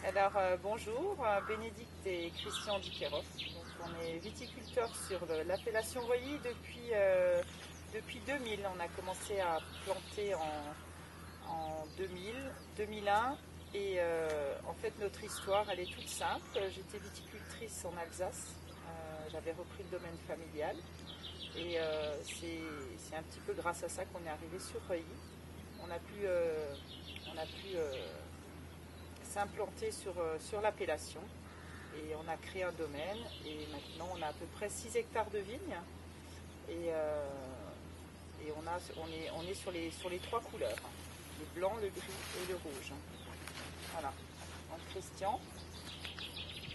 Alors bonjour, Bénédicte et Christian Diqueros. Donc, on est viticulteurs sur l'appellation Reuilly depuis 2000. On a commencé à planter en 2000, 2001 et en fait notre histoire elle est toute simple. J'étais viticultrice en Alsace, j'avais repris le domaine familial et c'est un petit peu grâce à ça qu'on est arrivé sur Reuilly. On a pu s'implanter sur l'appellation et on a créé un domaine et maintenant on a à peu près 6 hectares de vignes et on est sur les trois couleurs, le blanc, le gris et le rouge. Voilà. Donc Christian.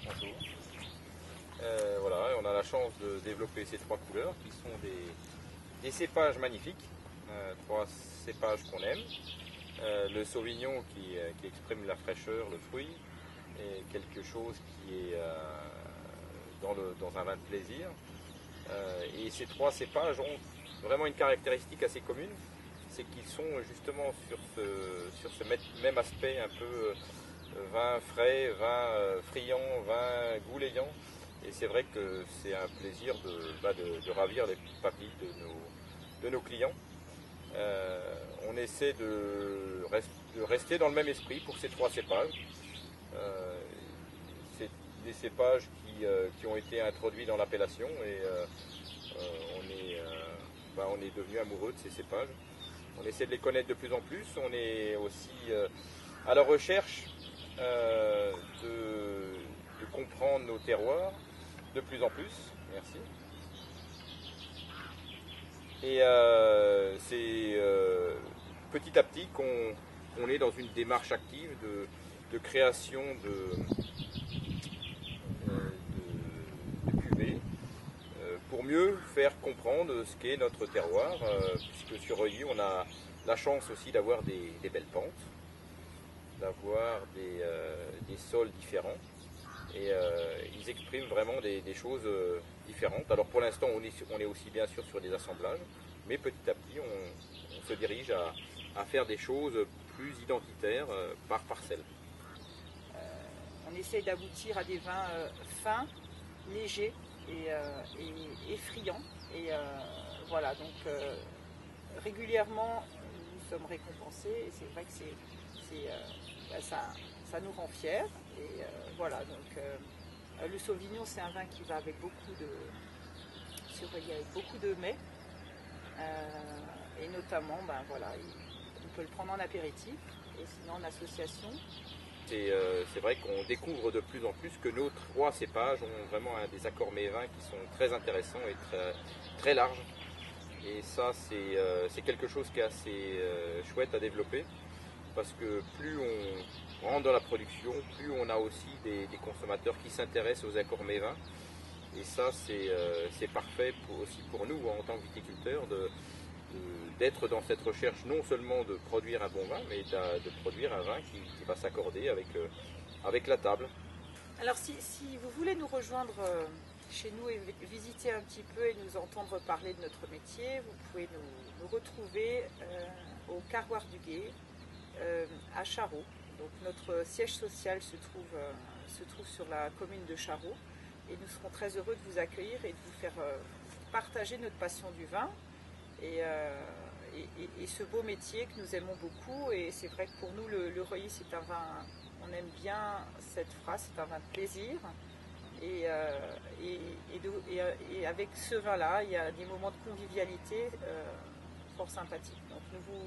Bonjour. Voilà, on a la chance de développer ces trois couleurs qui sont des cépages magnifiques, trois cépages qu'on aime. Le Sauvignon qui exprime la fraîcheur, le fruit, et quelque chose qui est dans un vin de plaisir. Et ces trois cépages ont vraiment une caractéristique assez commune, c'est qu'ils sont justement sur ce même aspect un peu vin frais, vin friand, vin goulayant. Et c'est vrai que c'est un plaisir de ravir les papilles de nos clients. On essaie de rester dans le même esprit pour ces trois cépages. C'est des cépages qui ont été introduits dans l'appellation et on est devenu amoureux de ces cépages. On essaie de les connaître de plus en plus. On est aussi à la recherche de comprendre nos terroirs de plus en plus. Merci. Et c'est petit à petit qu'on est dans une démarche active de création de cuvées pour mieux faire comprendre ce qu'est notre terroir, puisque sur Reuilly on a la chance aussi d'avoir des belles pentes, d'avoir des sols différents. Et ils expriment vraiment des choses différentes. Alors pour l'instant on est aussi bien sûr sur des assemblages, mais petit à petit on se dirige à faire des choses plus identitaires par parcelle. On essaye d'aboutir à des vins fins, légers et friands. Et voilà, donc régulièrement nous sommes récompensés et c'est vrai que ça nous rend fiers. Et voilà, donc le Sauvignon c'est un vin qui va avec beaucoup de mets et notamment voilà, on peut le prendre en apéritif et sinon en association. C'est vrai qu'on découvre de plus en plus que nos trois cépages ont vraiment des accords mets-vins qui sont très intéressants et très, très larges. Et ça c'est quelque chose qui est assez chouette à développer parce que plus on rentre dans la production, plus on a aussi des consommateurs qui s'intéressent aux accords mets-vins. Et ça c'est parfait aussi pour nous en tant que viticulteurs d'être dans cette recherche non seulement de produire un bon vin, mais de produire un vin qui va s'accorder avec la table. Alors si vous voulez nous rejoindre chez nous et visiter un petit peu et nous entendre parler de notre métier, vous pouvez nous retrouver au Carroir du Gué, à Charroux. Donc notre siège social se trouve sur la commune de Charroux et nous serons très heureux de vous accueillir et de vous faire partager notre passion du vin et ce beau métier que nous aimons beaucoup. Et c'est vrai que pour nous le Reuilly c'est un vin, on aime bien cette phrase, c'est un vin de plaisir et avec ce vin là il y a des moments de convivialité fort sympathiques. Donc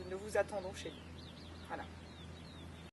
nous vous attendons chez nous. Voilà.